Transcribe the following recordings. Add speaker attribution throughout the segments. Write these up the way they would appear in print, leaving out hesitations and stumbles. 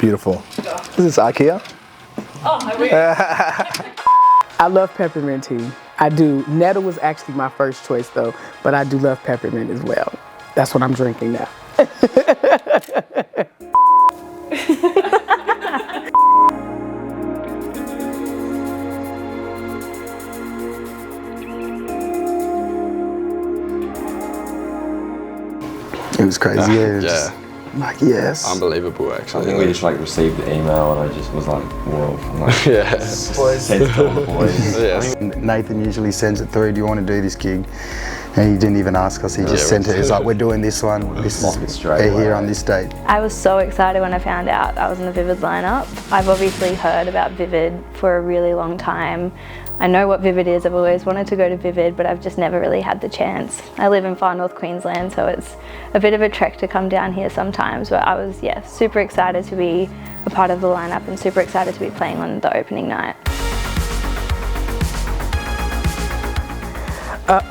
Speaker 1: Beautiful. Is this IKEA?
Speaker 2: Oh, I wish.
Speaker 3: I love peppermint tea. I do. Nettle was actually my first choice though, but I do love peppermint as well. That's what I'm drinking now.
Speaker 4: It was crazy, yeah.
Speaker 5: Yeah.
Speaker 4: Like, yes.
Speaker 5: Unbelievable,
Speaker 6: I
Speaker 5: actually.
Speaker 6: think we just like received the email and I just was like, whoa. I'm like,
Speaker 5: Yeah.
Speaker 6: sent it to all the boys.
Speaker 5: Yes.
Speaker 4: Nathan usually sends it through, do you want to do this gig? And he didn't even ask us, he just sent it. He's like, we're doing this one. This is
Speaker 6: straight
Speaker 4: they're
Speaker 6: away.
Speaker 4: here on this date.
Speaker 2: I was so excited when I found out I was in the Vivid lineup. I've obviously heard about Vivid for a really long time. I know what Vivid is, I've always wanted to go to Vivid, but I've just never really had the chance. I live in far north Queensland, so it's a bit of a trek to come down here sometimes, but I was, super excited to be a part of the lineup and super excited to be playing on the opening night.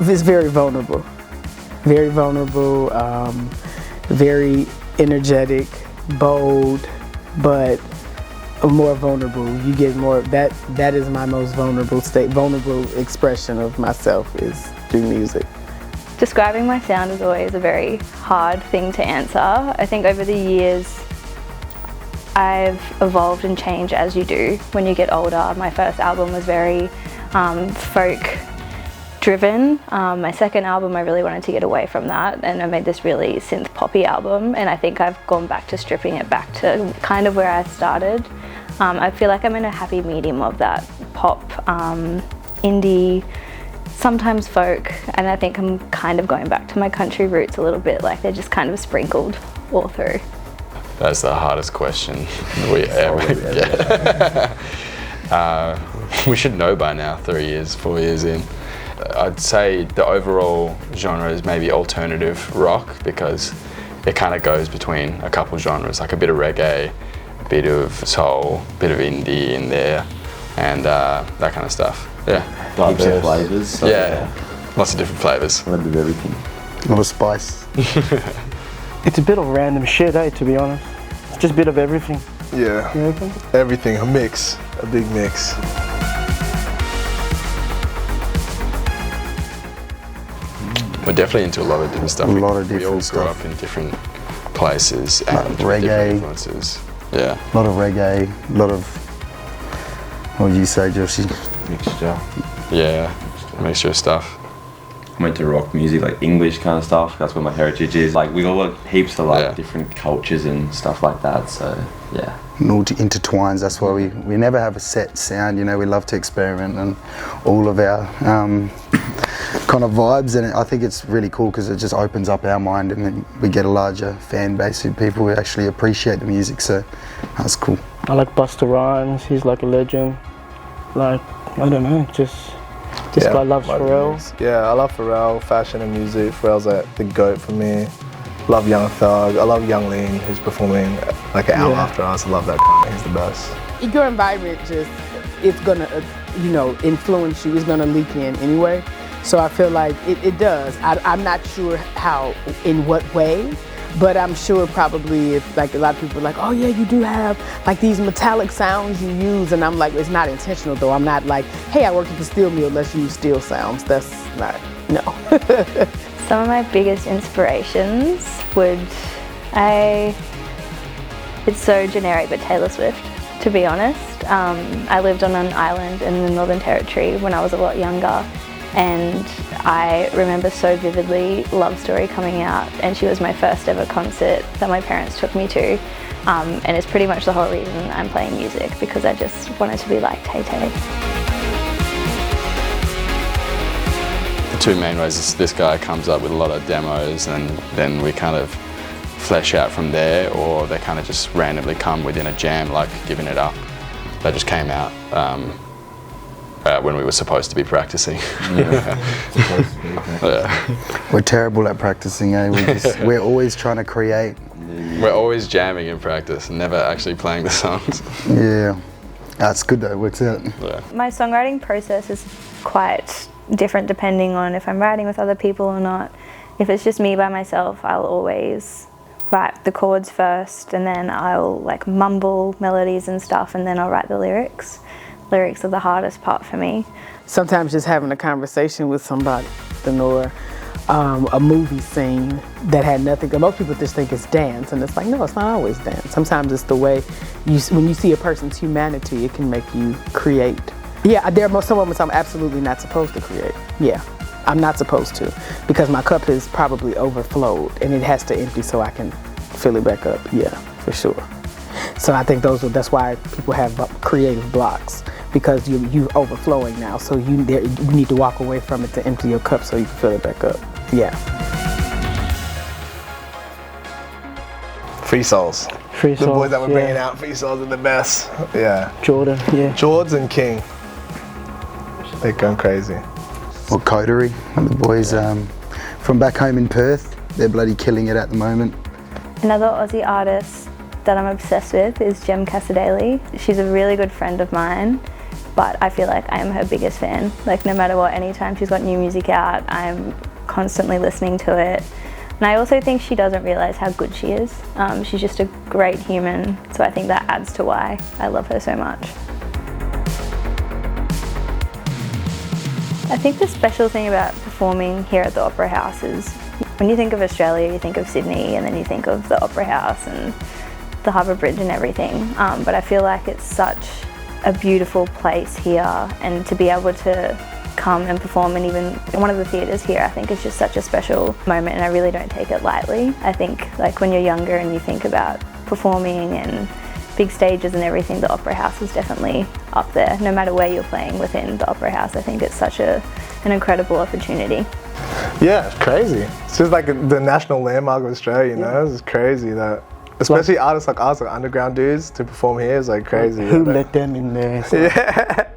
Speaker 3: It's very vulnerable. Very vulnerable, very energetic, bold, but more vulnerable. You get more, that is my most vulnerable state, vulnerable expression of myself is through music.
Speaker 2: Describing my sound is always a very hard thing to answer. I think over the years I've evolved and changed as you do when you get older. My first album was very folk driven. My second album I really wanted to get away from that and I made this really synth poppy album and I think I've gone back to stripping it back to kind of where I started. I feel like I'm in a happy medium of that pop, indie, sometimes folk, and I think I'm kind of going back to my country roots a little bit, like they're just kind of sprinkled all through.
Speaker 5: That's the hardest question we ever get. We should know by now, 4 years in. I'd say the overall genre is maybe alternative rock because it kind of goes between a couple genres, like a bit of reggae, a bit of soul, a bit of indie in there, and that kind of stuff. Yeah.
Speaker 6: Heaps of flavours. So
Speaker 5: Yeah, lots of different flavours.
Speaker 6: A little bit of everything.
Speaker 4: A lot of spice.
Speaker 7: It's a bit of random shit, to be honest. It's just a bit of everything.
Speaker 1: Yeah.
Speaker 7: You reckon?
Speaker 1: Everything, a mix, a big mix.
Speaker 5: We're definitely into a lot of different stuff.
Speaker 4: A lot of
Speaker 5: We all
Speaker 4: different
Speaker 5: grew
Speaker 4: stuff.
Speaker 5: up in different places and
Speaker 4: Like
Speaker 5: different
Speaker 4: reggae.
Speaker 5: influences. Yeah.
Speaker 4: A lot of reggae, a lot of, what would you say, Josie?
Speaker 6: Mixture.
Speaker 5: Yeah, a mixture of stuff.
Speaker 6: I went to rock music, like English kind of stuff. That's where my heritage is. Like we all got heaps of like different cultures and stuff like that. So yeah.
Speaker 4: And all intertwines, that's why we never have a set sound, you know, we love to experiment and all of our kind of vibes, and I think it's really cool because it just opens up our mind and then we get a larger fan base of people who actually appreciate the music, so that's cool.
Speaker 7: I like Busta Rhymes, he's like a legend. Like, I don't know, just this guy loves Pharrell.
Speaker 1: Yeah, I love Pharrell, fashion and music. Pharrell's like the GOAT for me. Love Young Thug. I love Young Lean, who's performing like an hour after us. I love that guy. He's the best.
Speaker 3: Your environment it's gonna, influence you, it's gonna leak in anyway. So I feel like it does. I'm not sure how, in what way, but I'm sure probably if like a lot of people are like, oh yeah, you do have like these metallic sounds you use, and I'm like, it's not intentional though. I'm not like, hey, I work at the steel mill, let's use steel sounds. That's not, no.
Speaker 2: Some of my biggest inspirations it's so generic, but Taylor Swift, to be honest. I lived on an island in the Northern Territory when I was a lot younger, and I remember so vividly Love Story coming out, and she was my first ever concert that my parents took me to, and it's pretty much the whole reason I'm playing music, because I just wanted to be like Tay-Tay.
Speaker 5: The two main ways is this guy comes up with a lot of demos and then we kind of flesh out from there, or they kind of just randomly come within a jam, like Giving It Up. That just came out when we were supposed to be practicing. Yeah.
Speaker 4: We're terrible at practicing, we're always trying to create.
Speaker 5: We're always jamming in practice and never actually playing the songs.
Speaker 4: Yeah, that's good though, it works out.
Speaker 5: Yeah.
Speaker 2: My songwriting process is quite different depending on if I'm writing with other people or not. If it's just me by myself, I'll always write the chords first, and then I'll like mumble melodies and stuff, and then I'll write the lyrics. Lyrics are the hardest part for me.
Speaker 3: Sometimes just having a conversation with somebody, or a movie scene that had nothing. Most people just think it's dance, and it's like, no, it's not always dance. Sometimes it's the way when you see a person's humanity, it can make you create. Yeah, there are some moments I'm absolutely not supposed to create. Yeah, I'm not supposed to, because my cup is probably overflowed and it has to empty so I can fill it back up. Yeah, for sure. So I think that's why people have creative blocks, because you're overflowing now. So you need to walk away from it to empty your cup so you can fill it back up. Yeah.
Speaker 1: Free Souls.
Speaker 7: Free
Speaker 1: The
Speaker 7: Souls,
Speaker 1: boys that were
Speaker 7: yeah.
Speaker 1: bringing out Free Souls are the best. Yeah.
Speaker 7: Jordan, yeah.
Speaker 1: George and King. They're going crazy.
Speaker 4: Or Coterie, the boys from back home in Perth. They're bloody killing it at the moment.
Speaker 2: Another Aussie artist that I'm obsessed with is Jem Casadeli. She's a really good friend of mine, but I feel like I am her biggest fan. Like, no matter what, anytime she's got new music out, I'm constantly listening to it. And I also think she doesn't realise how good she is. She's just a great human, so I think that adds to why I love her so much. I think the special thing about performing here at the Opera House is when you think of Australia, you think of Sydney, and then you think of the Opera House and the Harbour Bridge and everything. But I feel like it's such a beautiful place here, and to be able to come and perform in even one of the theatres here, I think is just such a special moment, and I really don't take it lightly. I think like when you're younger and you think about performing and big stages and everything, the Opera House is definitely up there. No matter where you're playing within the Opera House, I think it's such an incredible opportunity.
Speaker 1: Yeah, it's crazy. It's just like the national landmark of Australia, you know? It's crazy that, especially artists like us, like underground dudes, to perform here is like crazy.
Speaker 7: Who let them in there? So.
Speaker 1: Yeah.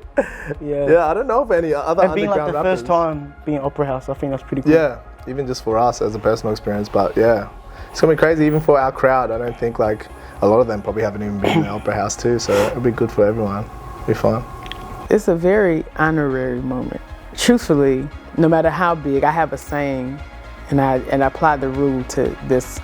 Speaker 1: Yeah, I don't know if any other
Speaker 7: And being
Speaker 1: underground
Speaker 7: like the
Speaker 1: rappers.
Speaker 7: first time being at Opera House, I think that's pretty cool.
Speaker 1: Yeah, even just for us as a personal experience, but yeah. It's gonna be crazy even for our crowd. I don't think like a lot of them probably haven't even been in the Opera House too, so it'll be good for everyone. It'll be fun.
Speaker 3: It's a very honorary moment. Truthfully, no matter how big, I have a saying, and I apply the rule to this.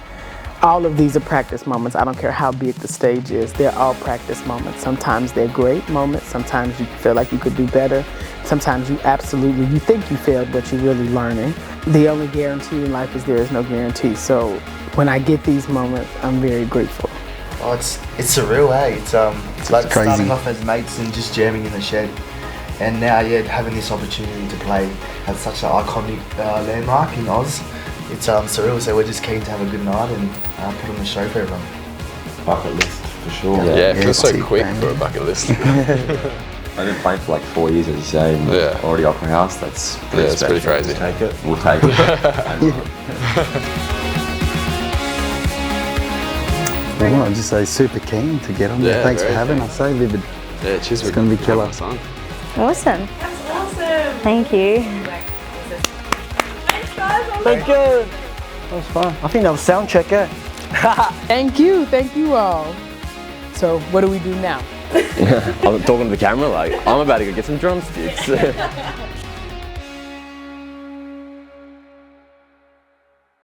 Speaker 3: All of these are practice moments. I don't care how big the stage is. They're all practice moments. Sometimes they're great moments. Sometimes you feel like you could do better. Sometimes you think you failed, but you're really learning. The only guarantee in life is there is no guarantee. So when I get these moments, I'm very grateful.
Speaker 8: Oh, it's surreal, eh? It's like
Speaker 4: crazy.
Speaker 8: starting off as mates and just jamming in the shed, and now having this opportunity to play at such an iconic landmark in Oz. It's surreal. So we're just keen to have a good night and put on the show for everyone.
Speaker 6: Bucket list for sure.
Speaker 5: Yeah, it feels so
Speaker 4: tick,
Speaker 5: quick
Speaker 4: man.
Speaker 5: for a bucket list.
Speaker 6: I've been playing for like 4 years, as you say, and
Speaker 5: Yeah.
Speaker 6: already Opera House. That's pretty
Speaker 5: Yeah, it's pretty
Speaker 6: special.
Speaker 5: crazy.
Speaker 6: Take it. We'll take it.
Speaker 4: Well, I'll just say super keen to get on there.
Speaker 5: Yeah,
Speaker 4: Thanks for
Speaker 5: very
Speaker 4: having us, eh, Vivid?
Speaker 5: Yeah, cheers.
Speaker 4: It's gonna be killer.
Speaker 5: Son.
Speaker 2: Awesome.
Speaker 9: That's awesome.
Speaker 2: Thank you.
Speaker 9: Thanks, guys.
Speaker 7: Thank you. That was fun. I think that was sound check, eh?
Speaker 3: Thank you all. So what do we do now?
Speaker 10: I'm talking to the camera like, I'm about to go get some drumsticks.